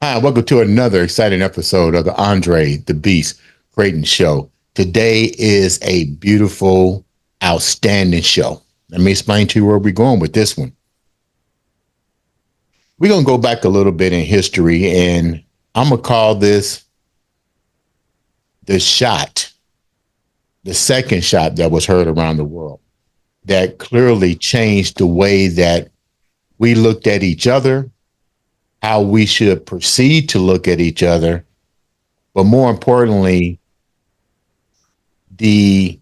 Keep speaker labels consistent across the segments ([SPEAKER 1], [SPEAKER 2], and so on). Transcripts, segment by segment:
[SPEAKER 1] Hi, welcome to another exciting episode of the Andre The Beast Crayton Show. Today is a beautiful, outstanding show. Let me explain to you where we're going with this one. We're going to go back a little bit in history, and I'm going to call this the shot, the second shot that was heard around the world that clearly changed the way that we looked at each other, how we should proceed to look at each other, but more importantly, the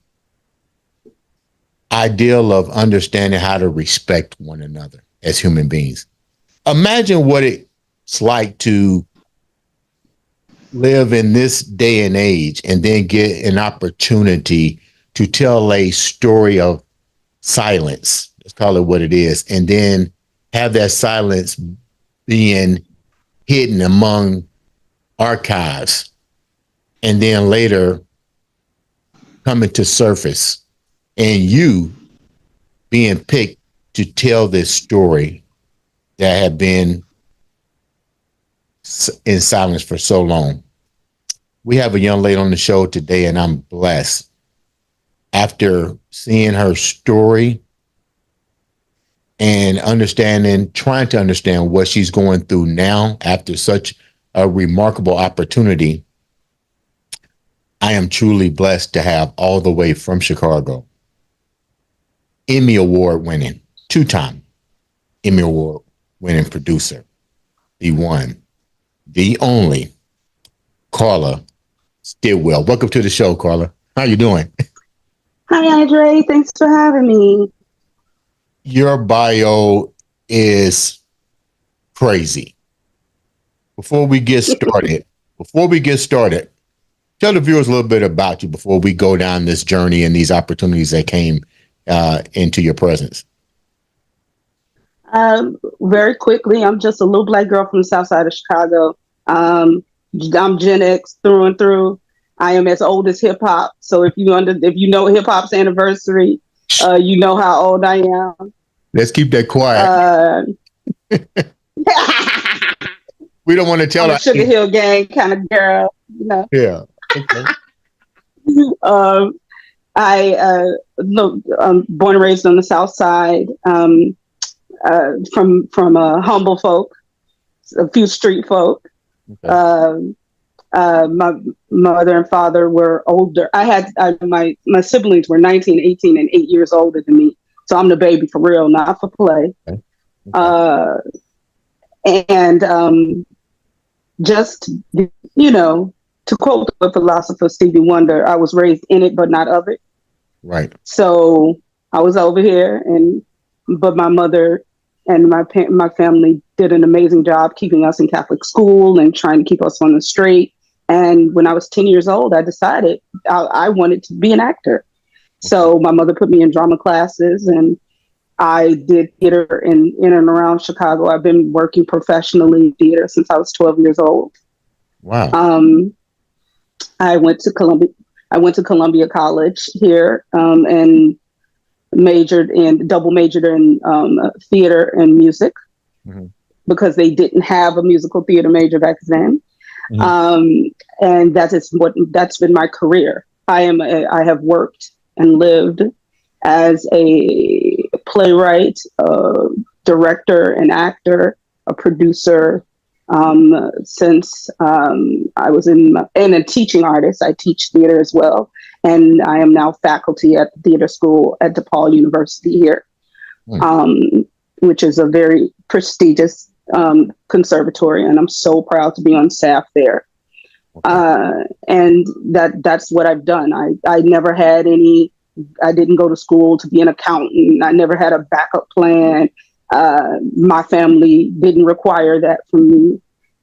[SPEAKER 1] ideal of understanding how to respect one another as human beings. Imagine what it's like to live in this day and age and then get an opportunity to tell a story of silence. Let's call it what it is. And then have that silence being hidden among archives and then later coming to surface and you being picked to tell this story that had been in silence for so long. We have a young lady on the show today, and I'm blessed. After seeing her story and trying to understand what she's going through now after such a remarkable opportunity, I am truly blessed to have all the way from Chicago, Emmy Award winning, two-time Emmy Award winning producer, the one, the only, Carla Stillwell. Welcome to the show, Carla. How you doing?
[SPEAKER 2] Hi, Andre. Thanks for having me.
[SPEAKER 1] Your bio is crazy. Before we get started, tell the viewers a little bit about you before we go down this journey and these opportunities that came into your presence.
[SPEAKER 2] Very quickly, I'm just a little black girl from the south side of Chicago. I'm Gen X through and through. I am as old as hip hop. So if you know hip hop's anniversary, you know how old I am.
[SPEAKER 1] Let's keep that quiet. We don't want to tell.
[SPEAKER 2] I'm a Sugar Hill Gang kind of girl, you know.
[SPEAKER 1] Yeah. Okay.
[SPEAKER 2] I'm born and raised on the South Side. From humble folk, a few street folk. Okay. My mother and father were older. My siblings were 19, 18, and 8 years older than me. So I'm the baby for real, not for play. Okay. Just, to quote the philosopher Stevie Wonder, I was raised in it, but not of it.
[SPEAKER 1] Right.
[SPEAKER 2] So I was over here, but my mother and my family did an amazing job keeping us in Catholic school and trying to keep us on the straight. And when I was 10 years old, I decided I wanted to be an actor. So my mother put me in drama classes, and I did theater in and around Chicago. I've been working professionally in theater since I was 12 years old.
[SPEAKER 1] Wow.
[SPEAKER 2] I went to Columbia College here, and double majored in theater and music, mm-hmm. because they didn't have a musical theater major back then. Mm-hmm. And that's been my career. I have worked and lived as a playwright, a director, an actor, a producer, since I was and a teaching artist. I teach theater as well. And I am now faculty at the theater school at DePaul University here, which is a very prestigious conservatory. And I'm so proud to be on staff there. And that's what I've done. I never had I didn't go to school to be an accountant. I never had a backup plan. My family didn't require that from me.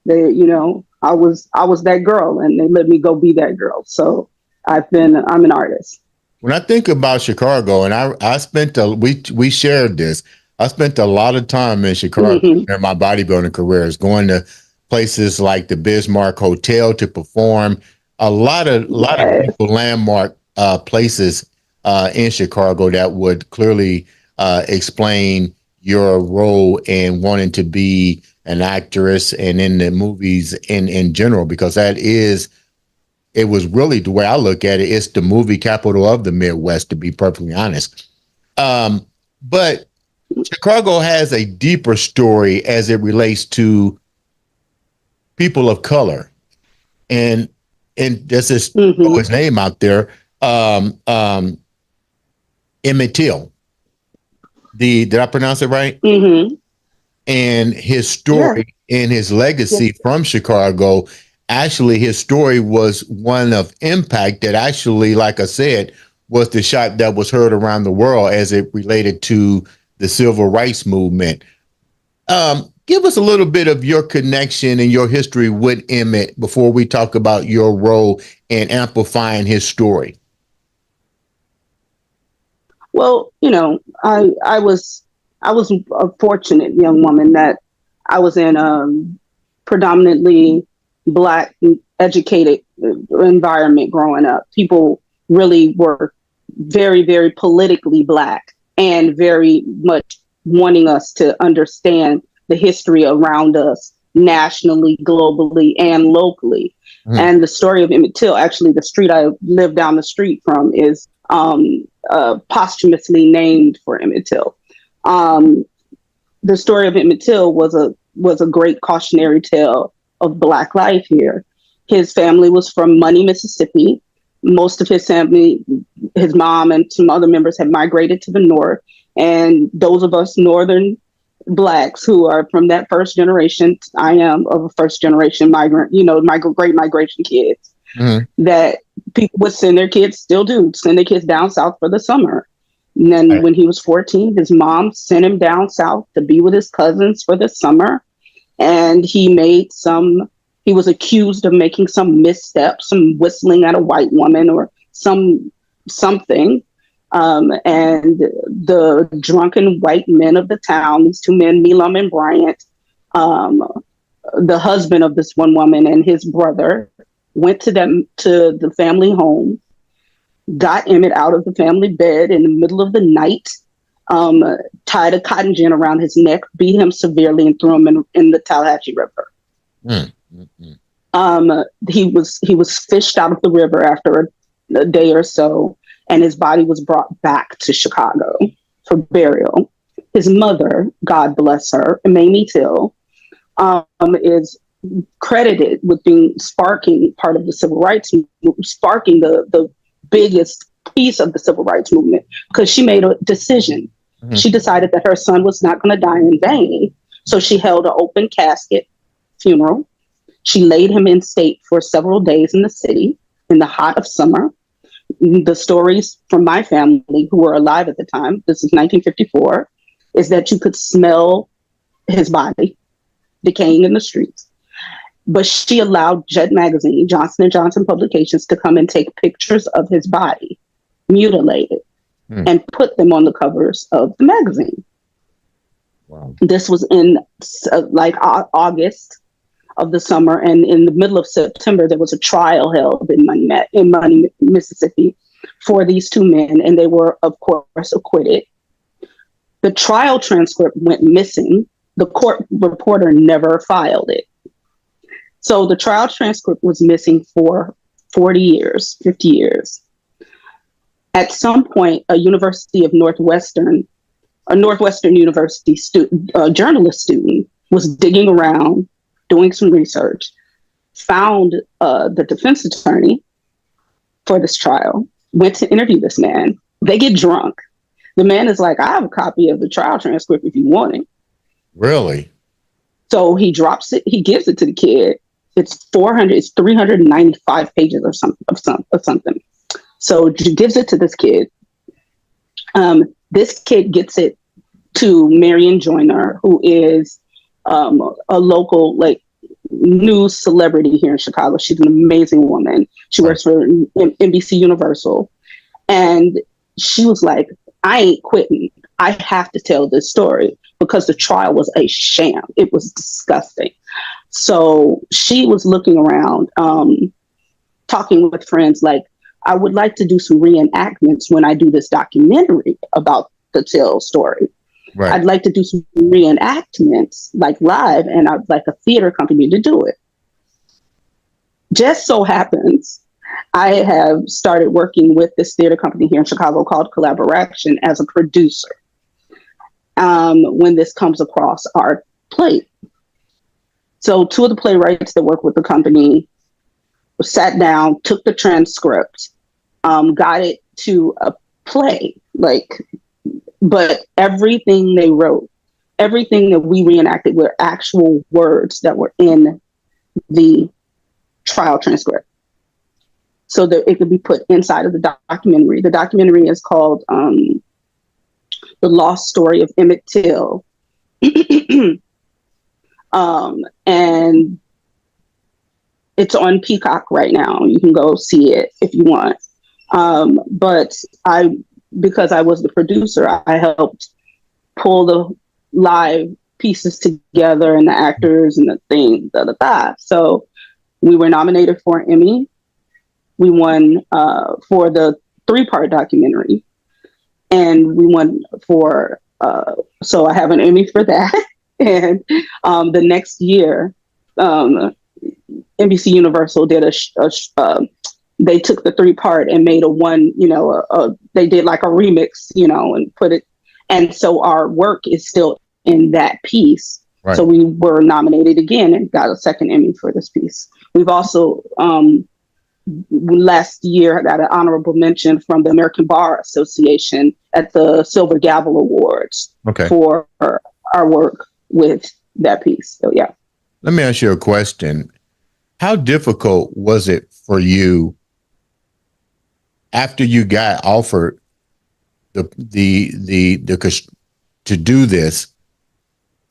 [SPEAKER 2] I was that girl, and they let me go be that girl. So I'm an artist.
[SPEAKER 1] When I think about Chicago, and I spent we shared this. I spent a lot of time in Chicago during my bodybuilding careers, going to places like the Bismarck Hotel to perform. A lot of people landmark places in Chicago that would clearly explain your role in wanting to be an actress and in the movies in general, because it was really, the way I look at it, it's the movie capital of the Midwest, to be perfectly honest. But Chicago has a deeper story as it relates to people of color. And this is his name out there, Emmett Till. Did I pronounce it right? And his story and his legacy from Chicago, actually his story was one of impact that actually, like I said, was the shot that was heard around the world as it related to the civil rights movement. Give us a little bit of your connection and your history with Emmett before we talk about your role in amplifying his story.
[SPEAKER 2] Well, you know, I was a fortunate young woman that I was in a predominantly Black educated environment growing up. People really were very, very politically Black and very much wanting us to understand the history around us nationally, globally, and locally. And the story of Emmett Till, actually, the street I live down the street from is posthumously named for Emmett Till. The story of Emmett Till was a great cautionary tale of Black life here. His family was from Money, Mississippi. Most of his family, his mom and some other members, had migrated to the north. And those of us northern Blacks who are from that first generation, I am of a first generation migrant, you know, great migration kids, that people would send their kids, still do, send their kids down south for the summer. And then when he was 14, his mom sent him down south to be with his cousins for the summer. And he was accused of making some misstep, some whistling at a white woman or something. And the drunken white men of the town, these two men, Milam and Bryant, the husband of this one woman and his brother, went to the family home, got Emmett out of the family bed in the middle of the night, tied a cotton gin around his neck, beat him severely, and threw him in the Tallahatchie River. He was fished out of the river after a day or so, and his body was brought back to Chicago for burial. His mother, God bless her, Mamie Till, is credited with sparking part of the civil rights movement, sparking the biggest piece of the civil rights movement, because she made a decision. She decided that her son was not going to die in vain. So she held an open casket funeral. She laid him in state for several days in the city in the hot of summer. The stories from my family who were alive at the time, this is 1954, is that you could smell his body decaying in the streets. But she allowed Jet Magazine, Johnson & Johnson Publications, to come and take pictures of his body, mutilated, and put them on the covers of the magazine.
[SPEAKER 1] Wow.
[SPEAKER 2] This was in August of the summer, and in the middle of September, there was a trial held in Money, Mississippi, for these two men, and they were, of course, acquitted. The trial transcript went missing. The court reporter never filed it. So the trial transcript was missing for 40 years, 50 years. At some point, a Northwestern University journalist student was digging around, doing some research, found the defense attorney for this trial, went to interview this man. They get drunk. The man is like, I have a copy of the trial transcript if you want it.
[SPEAKER 1] Really?
[SPEAKER 2] So he drops it, he gives it to the kid. It's 395 pages or something. So he gives it to this kid. This kid gets it to Marion Joyner, who is a local news celebrity here in Chicago. She's an amazing woman. She works for NBC Universal. And she was like, I ain't quitting. I have to tell this story because the trial was a sham. It was disgusting. So she was looking around, talking with friends, like, I would like to do some reenactments when I do this documentary about the Till story.
[SPEAKER 1] Right.
[SPEAKER 2] I'd like to do some reenactments, like live, and I'd like a theater company to do it. Just so happens, I have started working with this theater company here in Chicago called Collaboration as a producer. When this comes across our plate. So 2 of the playwrights that work with the company sat down, took the transcript, got it to a play, but everything they wrote, everything that we reenacted were actual words that were in the trial transcript, so that it could be put inside of the documentary. The documentary is called The Lost Story of Emmett Till. And it's on Peacock right now. You can go see it if you want. But because I was the producer, I helped pull the live pieces together and the actors and the thing, So we were nominated for an Emmy. We won for the 3-part documentary, and we won for. So I have an Emmy for that. And the next year, NBC Universal did they took the 3-part and made they did like a remix, and put it. And so our work is still in that piece. Right. So we were nominated again and got a second Emmy for this piece. We've also, last year, got an honorable mention from the American Bar Association at the Silver Gavel Awards for our work with that piece. So, yeah.
[SPEAKER 1] Let me ask you a question. How difficult was it for you after you got offered to do this?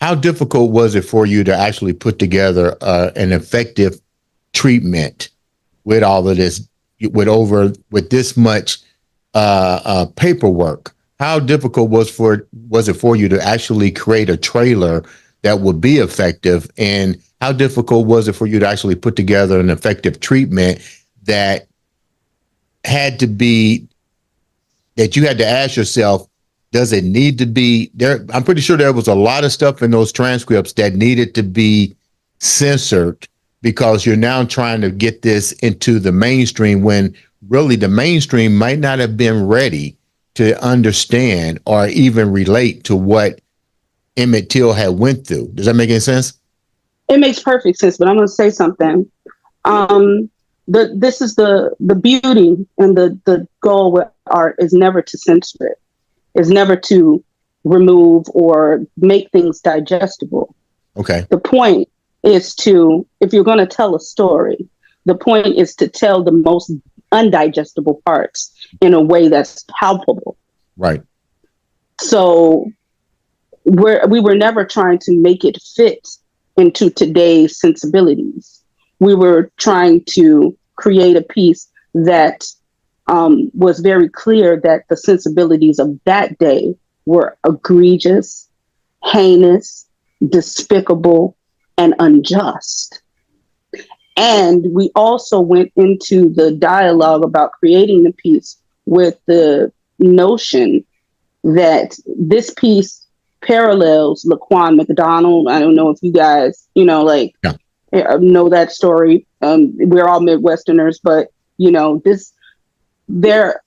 [SPEAKER 1] How difficult was it for you to actually put together an effective treatment with all of this, with this much paperwork? How difficult was it for you to actually create a trailer that would be effective? And how difficult was it for you to actually put together an effective treatment that had to be, that you had to ask yourself, does it need to be there? I'm pretty sure there was a lot of stuff in those transcripts that needed to be censored because you're now trying to get this into the mainstream when really the mainstream might not have been ready to understand or even relate to what Emmett Till had went through. Does that make any sense?
[SPEAKER 2] It makes perfect sense, but I'm going to say something. This is the beauty and the goal with art is never to censor it, is never to remove or make things digestible.
[SPEAKER 1] Okay.
[SPEAKER 2] The point is to, if you're going to tell a story, the point is to tell the most undigestible parts in a way that's palpable.
[SPEAKER 1] Right.
[SPEAKER 2] So we were never trying to make it fit into today's sensibilities. We were trying to create a piece that was very clear that the sensibilities of that day were egregious, heinous, despicable, and unjust. And we also went into the dialogue about creating the piece with the notion that this piece parallels Laquan McDonald. I don't know if you guys, know that story. We're all Midwesterners, but, there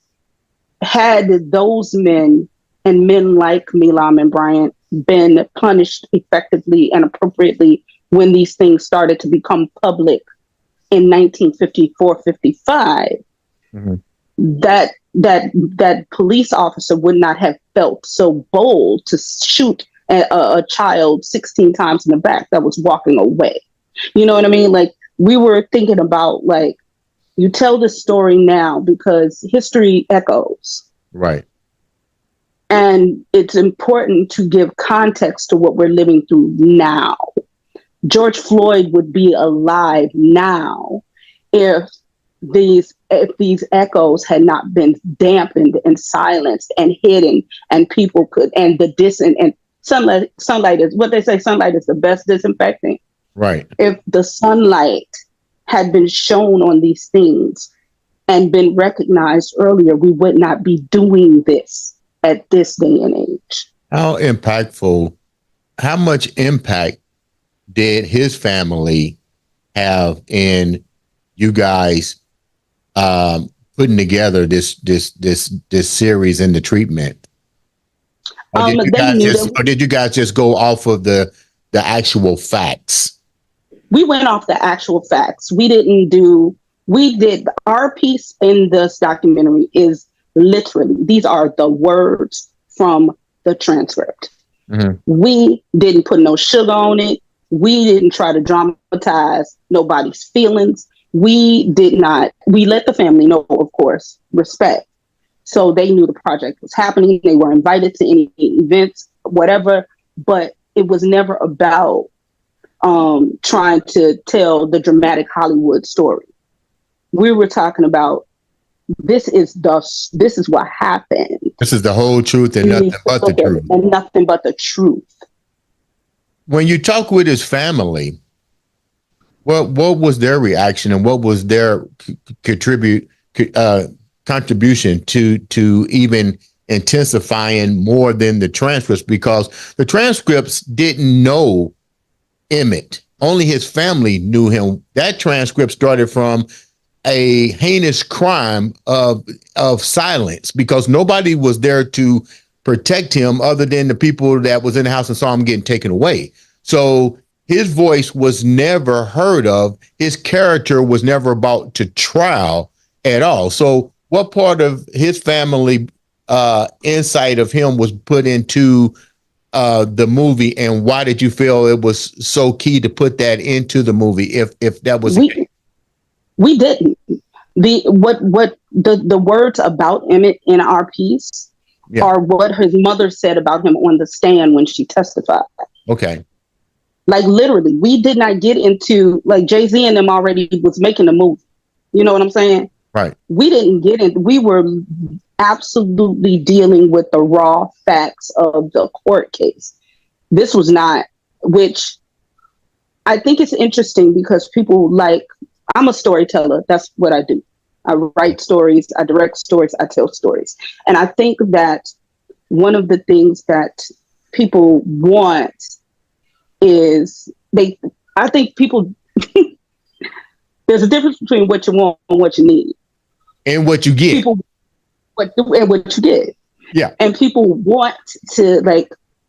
[SPEAKER 2] had those men and men like Milam and Bryant been punished effectively and appropriately when these things started to become public in 1954-55, that police officer would not have felt so bold to shoot a child 16 times in the back that was walking away. You know what I mean? Like, we were thinking about, like, you tell this story now because history echoes.
[SPEAKER 1] Right.
[SPEAKER 2] And it's important to give context to what we're living through now. George Floyd would be alive now if if these echoes had not been dampened and silenced and hidden, and people could, and the and sunlight is what they say, sunlight is the best disinfectant.
[SPEAKER 1] Right.
[SPEAKER 2] If the sunlight had been shown on these things and been recognized earlier, we would not be doing this at this day and age.
[SPEAKER 1] How impactful, how much impact did his family have in you guys putting together this series and the treatment? Or did you guys just go off of the actual facts?
[SPEAKER 2] We went off the actual facts. Our piece in this documentary is literally, these are the words from the transcript. Mm-hmm. We didn't put no sugar on it. We didn't try to dramatize nobody's feelings. We let the family know, of course, respect. So they knew the project was happening. They were invited to any events, whatever, but it was never about trying to tell the dramatic Hollywood story. We were talking about this is what happened.
[SPEAKER 1] This is the whole truth and nothing but the truth.
[SPEAKER 2] And nothing but the truth.
[SPEAKER 1] When you talk with his family, what was their reaction and what was their contribution to even intensifying more than the transcripts? Because the transcripts didn't know Emmett. Only his family knew him. That transcript started from a heinous crime of silence because nobody was there to protect him other than the people that was in the house and saw him getting taken away. So his voice was never heard of. His character was never brought to trial at all. So what part of his family insight of him was put into the movie, and why did you feel it was so key to put that into the movie? If that was
[SPEAKER 2] we didn't. The words about Emmett in our piece are what his mother said about him on the stand when she testified.
[SPEAKER 1] Okay.
[SPEAKER 2] Like literally, we did not get into, like, Jay-Z and them already was making a movie. You know what I'm saying?
[SPEAKER 1] Right.
[SPEAKER 2] We didn't get in. We were absolutely dealing with the raw facts of the court case. This was not, which I think it's interesting because people I'm a storyteller. That's what I do. I write stories, I direct stories, I tell stories. And I think that one of the things that people want is I think people, there's a difference between what you want and what you need.
[SPEAKER 1] And what you get.
[SPEAKER 2] And what you get.
[SPEAKER 1] Yeah.
[SPEAKER 2] And people want to,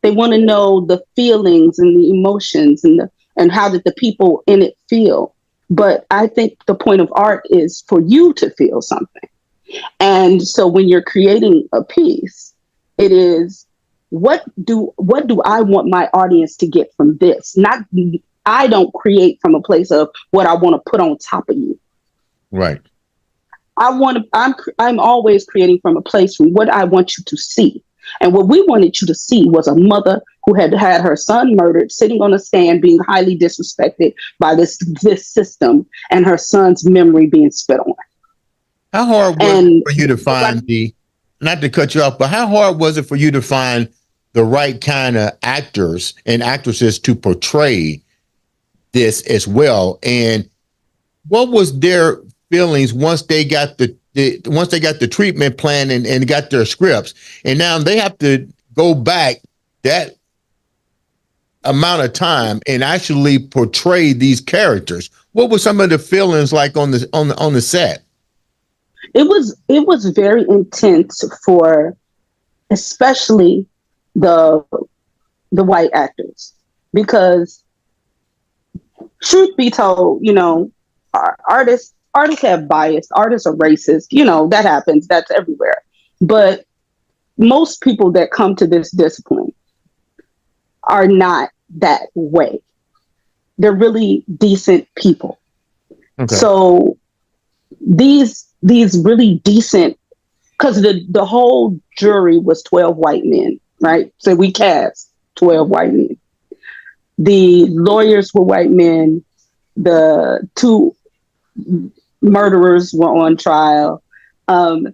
[SPEAKER 2] they want to know the feelings and the emotions and how did the people in it feel. But I think the point of art is for you to feel something. And so when you're creating a piece, it is, what do I want my audience to get from this? I don't create from a place of what I want to put on top of you.
[SPEAKER 1] Right.
[SPEAKER 2] I'm always creating from a place from what I want you to see. And what we wanted you to see was a mother who had her son murdered, sitting on a stand, being highly disrespected by this system, and her son's memory being spit on.
[SPEAKER 1] How hard was it for you to find not to cut you off, but how hard was it for you to find the right kind of actors and actresses to portray this as well? And what was their feelings once they got the treatment plan and got their scripts, and now they have to go back that amount of time and actually portray these characters? What were some of the feelings like on the set?
[SPEAKER 2] It was very intense for especially the white actors, because truth be told, artists have bias. Artists are racist. That happens. That's everywhere. But most people that come to this discipline are not that way. They're really decent people. Okay. So these really decent, because the whole jury was 12 white men, right? So we cast 12 white men. The lawyers were white men. The two murderers were on trial. Um,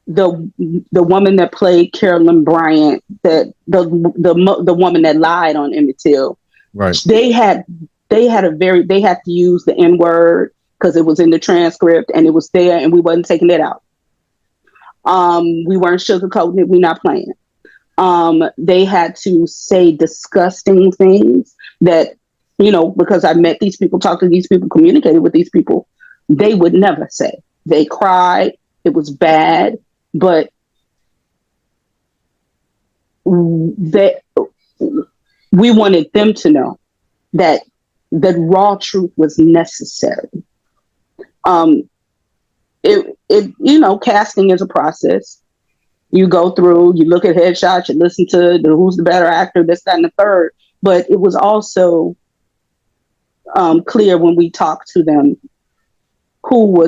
[SPEAKER 2] the woman that played Carolyn Bryant, that the woman that lied on Emmett Till,
[SPEAKER 1] Right.
[SPEAKER 2] they had they had to use the N word because it was in the transcript and it was there and we wasn't taking it out. We weren't sugarcoating it. We're not playing. They had to say disgusting things that, because I met these people, talked to these people, communicated with these people, they would never say. They cried. It was bad, but we wanted them to know that the raw truth was necessary. Casting is a process. You go through, you look at headshots, you listen to who's the better actor, this, that, and the third. But it was also clear when we talked to them who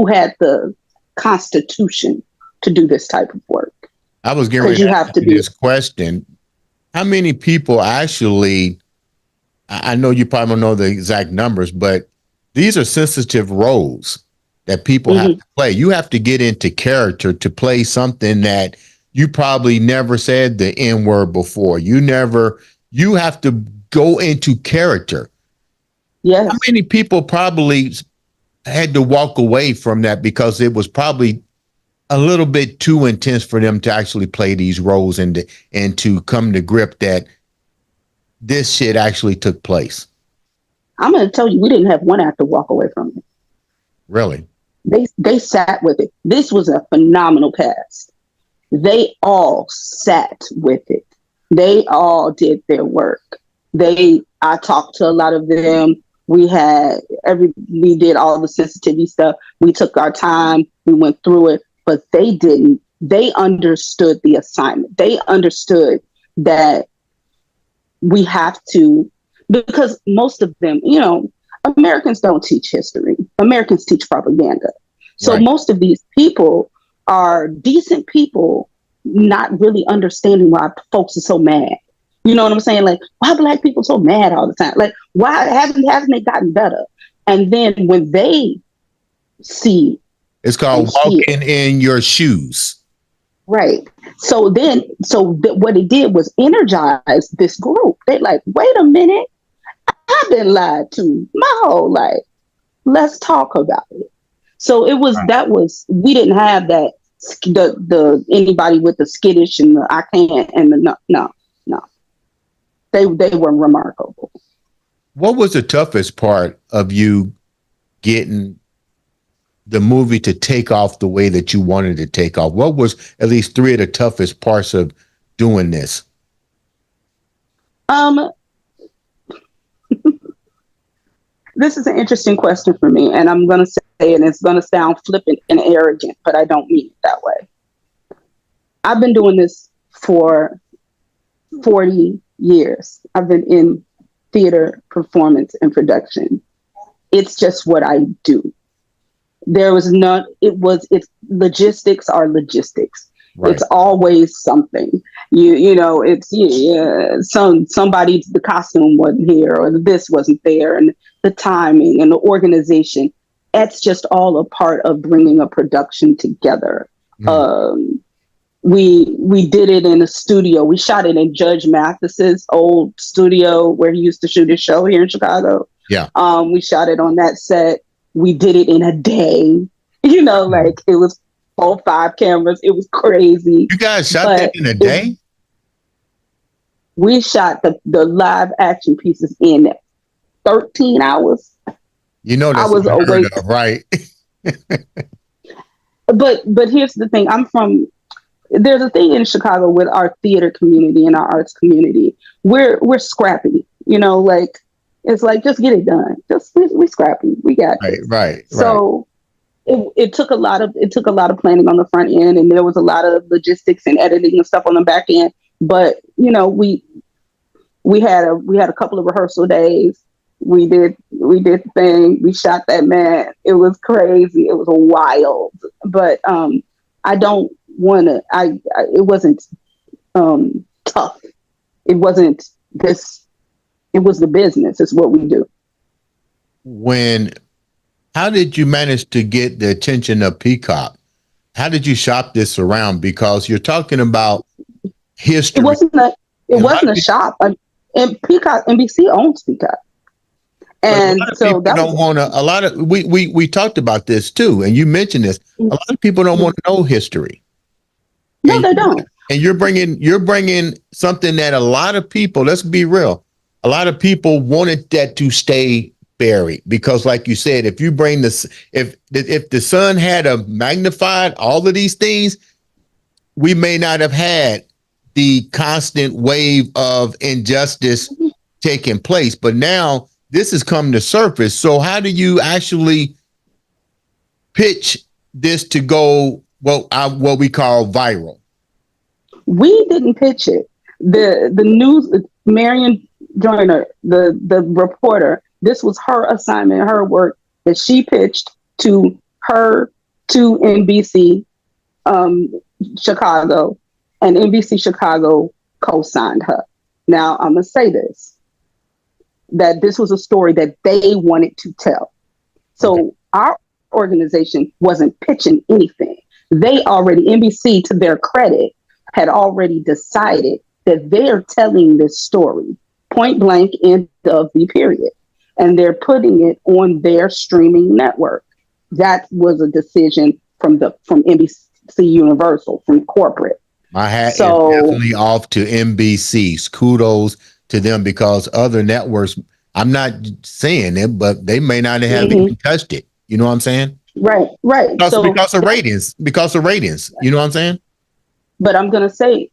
[SPEAKER 2] had the constitution to do this type of work.
[SPEAKER 1] I was getting ready to ask you this question. How many people actually, I know you probably don't know the exact numbers, but these are sensitive roles that people have to play. You have to get into character to play something that you probably never said the N word before. You have to go into character.
[SPEAKER 2] Yes.
[SPEAKER 1] How many people probably had to walk away from that because it was probably a little bit too intense for them to actually play these roles and to come to grip that this shit actually took place?
[SPEAKER 2] I'm going to tell you, we didn't have one actor walk away from it.
[SPEAKER 1] Really?
[SPEAKER 2] They sat with it. This was a phenomenal cast. They all sat with it. They all did their work. I talked to a lot of them. We did all the sensitivity stuff. We took our time. We went through it, but they didn't. They understood the assignment. They understood that we have to, because most of them, Americans don't teach history. Americans teach propaganda. So Most of these people are decent people, not really understanding why folks are so mad. You know what I'm saying? Like, why Black people so mad all the time? Like, why hasn't it gotten better? And then when they see,
[SPEAKER 1] it's called walking in your shoes.
[SPEAKER 2] Right. So what it did was energize this group. They're like, wait a minute, I've been lied to my whole life. Let's talk about it. So we didn't have that, the anybody with the skittish and the I can't and the no. They were remarkable.
[SPEAKER 1] What was the toughest part of you getting the movie to take off the way that you wanted to take off? What was at least three of the toughest parts of doing this?
[SPEAKER 2] This is an interesting question for me, and I'm going to say, and it's going to sound flippant and arrogant, but I don't mean it that way. I've been doing this for 40 years. I've been in theater, performance, and production. It's just what I do. It's logistics are logistics. Right. It's always something. Somebody, the costume wasn't here or this wasn't there, and the timing and the organization. That's just all a part of bringing a production together. We did it in a studio. We shot it in Judge Mathis's old studio where he used to shoot his show here in Chicago.
[SPEAKER 1] Yeah.
[SPEAKER 2] We shot it on that set. We did it in a day. Like it was 4-5 cameras. It was crazy.
[SPEAKER 1] You guys shot that in a day?
[SPEAKER 2] We shot the live action pieces in 13 hours.
[SPEAKER 1] That's I was awake, right?
[SPEAKER 2] But here's the thing. There's a thing in Chicago with our theater community and our arts community. We're scrappy, it's like, just get it done. We scrappy. We got it.
[SPEAKER 1] Right.
[SPEAKER 2] So it took a lot of planning on the front end, and there was a lot of logistics and editing and stuff on the back end. But we had a couple of rehearsal days. We did the thing. We shot that man. It was crazy. It was wild. But I don't want to. It wasn't tough. It wasn't this. It was the business. It's what we do.
[SPEAKER 1] When how did you manage to get the attention of Peacock? How did you shop this around? Because you're talking about
[SPEAKER 2] It
[SPEAKER 1] history.
[SPEAKER 2] wasn't a it
[SPEAKER 1] A lot
[SPEAKER 2] wasn't
[SPEAKER 1] of
[SPEAKER 2] a
[SPEAKER 1] people,
[SPEAKER 2] shop. And Peacock, NBC owns Peacock,
[SPEAKER 1] but a
[SPEAKER 2] and
[SPEAKER 1] lot of
[SPEAKER 2] so
[SPEAKER 1] people
[SPEAKER 2] that
[SPEAKER 1] don't
[SPEAKER 2] was
[SPEAKER 1] want to. A lot of we talked about this too, and you mentioned this. A lot of people don't want to know history,
[SPEAKER 2] no,
[SPEAKER 1] and
[SPEAKER 2] they don't.
[SPEAKER 1] you're bringing something that a lot of people. Let's be real. A lot of people wanted that to stay buried because, like you said, if you bring this, if the sun had a magnified all of these things, we may not have had the constant wave of injustice taking place. But now this has come to surface. So how do you actually pitch this to go what we call viral?
[SPEAKER 2] We didn't pitch it. The news, Marion Joyner, the reporter, this was her assignment, her work that she pitched to her to NBC Chicago, and NBC Chicago co-signed her. Now I'm gonna say this, that this was a story that they wanted to tell. So
[SPEAKER 1] Okay.
[SPEAKER 2] our organization wasn't pitching anything. They already, NBC, to their credit, had already decided that they're telling this story, point blank, end of the period. And they're putting it on their streaming network. That was a decision from NBC Universal, from corporate.
[SPEAKER 1] My hat is
[SPEAKER 2] So
[SPEAKER 1] definitely off to NBC's. Kudos to them because other networks, I'm not saying it, but they may not have
[SPEAKER 2] mhm,
[SPEAKER 1] even touched it. You know what I'm saying?
[SPEAKER 2] right.
[SPEAKER 1] Because
[SPEAKER 2] So
[SPEAKER 1] because of ratings. Because of ratings. You know what I'm saying?
[SPEAKER 2] but I'm gonna say,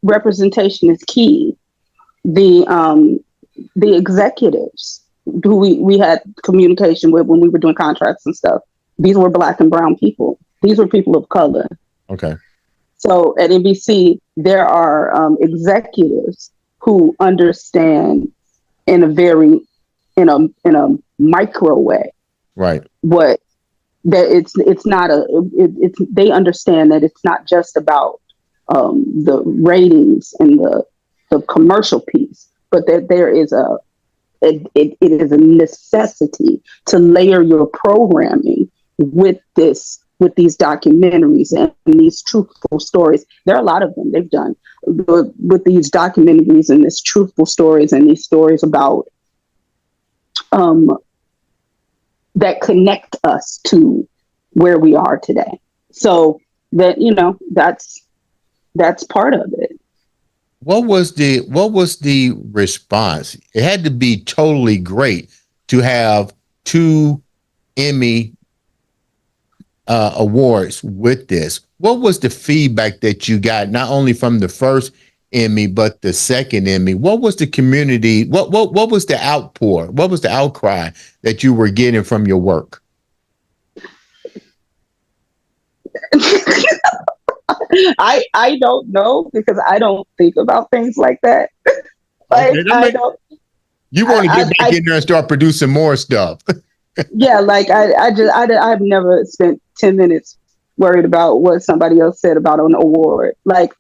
[SPEAKER 2] representation is key. The executives who we had communication with when we were doing contracts and stuff, these were Black and brown people. These were people of color.
[SPEAKER 1] Okay.
[SPEAKER 2] So at NBC, there are executives who understand in a very in a micro way
[SPEAKER 1] Right.
[SPEAKER 2] what that it's not it's they understand that it's not just about the ratings and the commercial piece, but that there is it is a necessity to layer your programming with these documentaries and these truthful stories. There are a lot of them they've done with these documentaries and these truthful stories and these stories about that connect us to where we are today. So that that's part of it.
[SPEAKER 1] What was the response? It had to be totally great to have two Emmy awards with this. What was the feedback that you got, not only from the first Emmy but the second Emmy? What was the community? What was the outpour? What was the outcry that you were getting from your work?
[SPEAKER 2] I don't know because I don't think about things like that. Like
[SPEAKER 1] Okay,
[SPEAKER 2] I don't.
[SPEAKER 1] you want to get back
[SPEAKER 2] I
[SPEAKER 1] in there and start producing more stuff.
[SPEAKER 2] yeah, like I've never spent 10 minutes worried about what somebody else said about an award. Like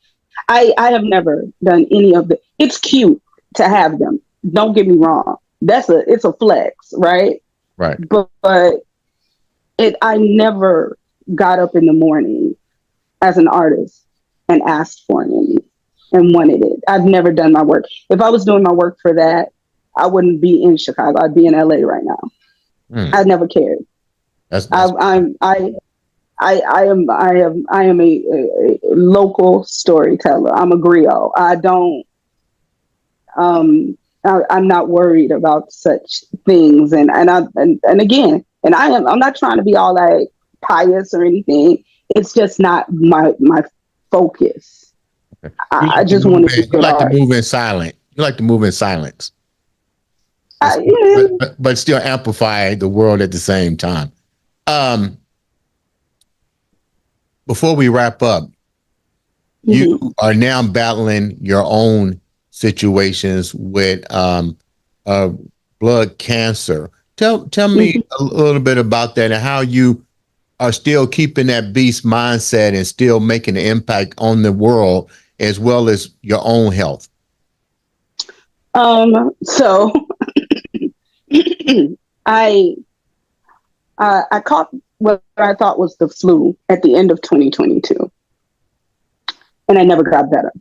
[SPEAKER 2] I have never done any of the. It's cute to have them. Don't get me wrong. It's a flex, right?
[SPEAKER 1] Right.
[SPEAKER 2] But I never got up in the morning as an artist and asked for an Emmy and wanted it. I've never done my work. If I was doing my work for that, I wouldn't be in Chicago. I'd be in LA right now. I never cared.
[SPEAKER 1] That's
[SPEAKER 2] I am a local storyteller. I'm a griot. I don't. I'm not worried about such things. And again, I'm not trying to be all like pious or anything. It's just not my focus.
[SPEAKER 1] okay.
[SPEAKER 2] I just want to do
[SPEAKER 1] You
[SPEAKER 2] good
[SPEAKER 1] like to
[SPEAKER 2] art.
[SPEAKER 1] move in silent. You like to move in silence.
[SPEAKER 2] Yeah.
[SPEAKER 1] But still amplify the world at the same time. Um, Before we wrap up, you are now battling your own situations with blood cancer. Tell me a little bit about that and how you are still keeping that beast mindset and still making an impact on the world as well as your own health.
[SPEAKER 2] So I I caught what I thought was the flu at the end of 2022, and I never got better.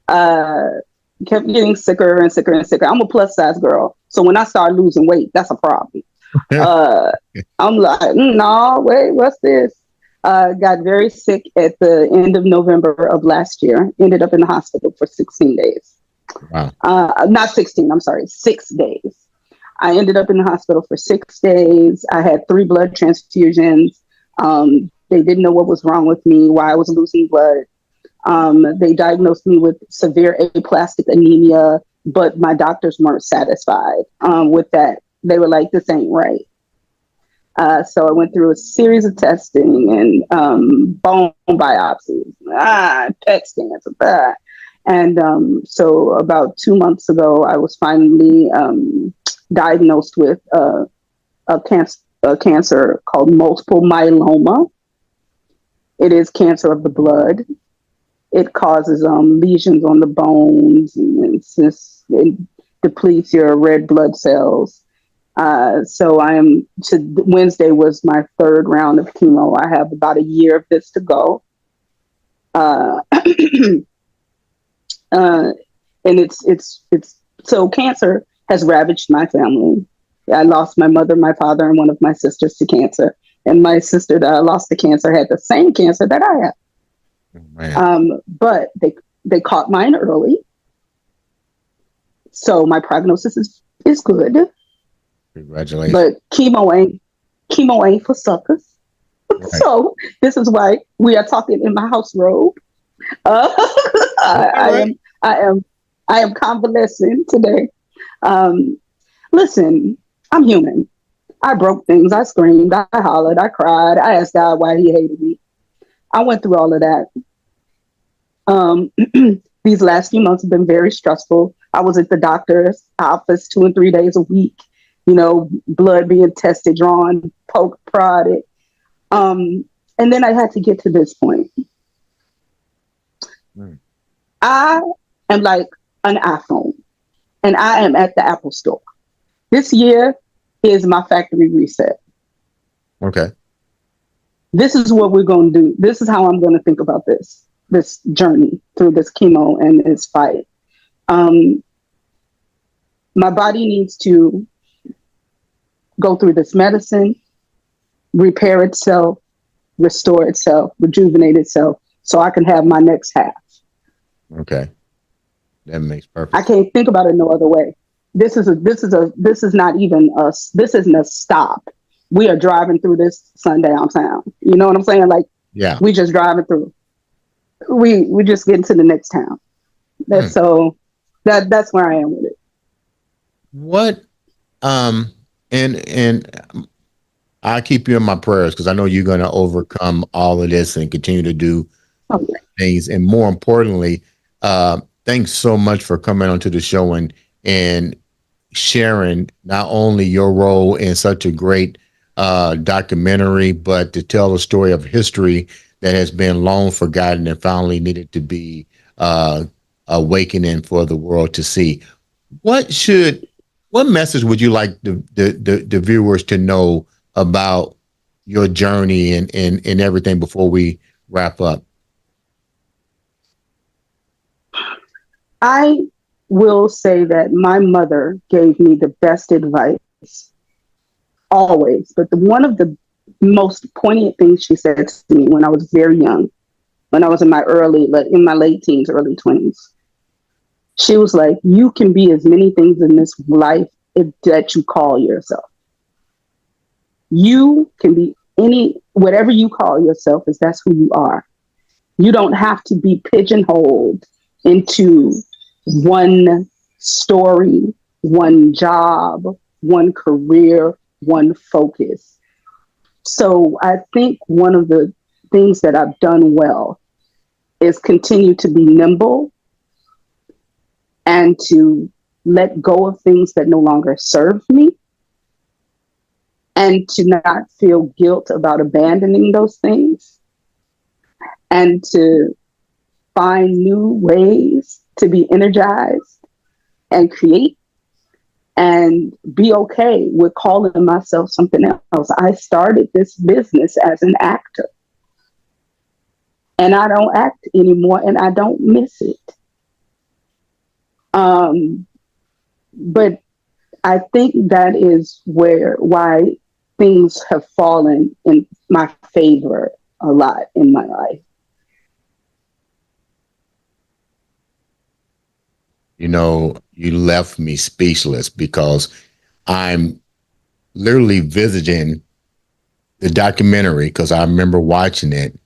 [SPEAKER 2] Uh, Kept getting sicker and sicker and sicker. I'm a plus size girl, so when I start losing weight, that's a problem. Uh, I'm like, no, wait, what's this? Got very sick at the end of November of last year. Ended up in the hospital for 16 days.
[SPEAKER 1] Wow.
[SPEAKER 2] Not 16, I'm sorry, 6 days. I ended up in the hospital for 6 days. I had 3 blood transfusions. They didn't know what was wrong with me, why I was losing blood. They diagnosed me with severe aplastic anemia, but my doctors weren't satisfied with that. They were like, this ain't right. So I went through a series of testing and bone biopsies, PET scans, that. And so about 2 months ago, I was finally diagnosed with a cancer called multiple myeloma. It is cancer of the blood. It causes lesions on the bones, and it depletes your red blood cells. So Wednesday was my 3rd round of chemo. I have about a year of this to go. And it's so cancer has ravaged my family. I lost my mother, my father, and one of my sisters to cancer. And my sister that I lost to cancer had the same cancer that I had. But they caught mine early. So my prognosis is good.
[SPEAKER 1] Congratulations.
[SPEAKER 2] But chemo ain't for suckers. Right. So this is why we are talking in my house robe. I am convalescing today. Listen, I'm human. I broke things. I screamed. I hollered. I cried. I asked God why He hated me. I went through all of that. These last few months have been very stressful. I was at the doctor's office 2 and 3 days a week. Blood being tested, drawn, poked, prodded. And then I had to get to this point. I am like an iPhone, and I am at the Apple store. This year is my factory reset.
[SPEAKER 1] Okay.
[SPEAKER 2] This is what we're going to do. This is how I'm going to think about this journey through this chemo and this fight. My body needs to go through this medicine, repair itself, restore itself, rejuvenate itself, so I can have my next half.
[SPEAKER 1] Okay. That makes perfect
[SPEAKER 2] sense. I can't think about it no other way. This isn't a stop. We are driving through this sundown town. You know what I'm saying? Like, yeah, we just driving through. We just getting to the next town. So that's where I am with it.
[SPEAKER 1] What and I'll keep you in my prayers, because I know you're going to overcome all of this and continue to do things. And more importantly, thanks so much for coming onto the show and sharing not only your role in such a great documentary, but to tell a story of history that has been long forgotten and finally needed to be awakening for the world to see. What message would you like the viewers to know about your journey and everything before we wrap up?
[SPEAKER 2] I will say that my mother gave me the best advice always, but one of the most poignant things she said to me when I was very young, when I was in my late teens, early 20s, she was like, you can be as many things in this life that you call yourself. You can be whatever you call yourself, is that's who you are. You don't have to be pigeonholed into one story, one job, one career, one focus. So I think one of the things that I've done well is continue to be nimble and to let go of things that no longer serve me, and to not feel guilt about abandoning those things, and to find new ways to be energized and create, and be okay with calling myself something else. I started this business as an actor, and I don't act anymore, and I don't miss it. Um, but I think that is why things have fallen in my favor a lot in my life.
[SPEAKER 1] You know, you left me speechless because I'm literally visiting the documentary because I remember watching it.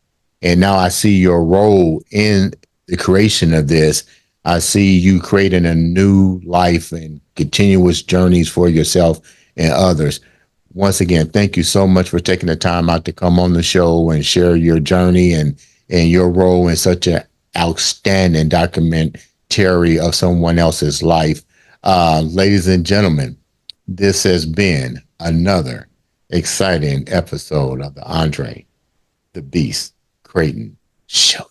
[SPEAKER 1] And now I see your role in the creation of this. I see you creating a new life and continuous journeys for yourself and others. Once again, thank you so much for taking the time out to come on the show and share your journey and your role in such an outstanding documentary of someone else's life. Ladies and gentlemen, this has been another exciting episode of the Andre the Beast Crayton show.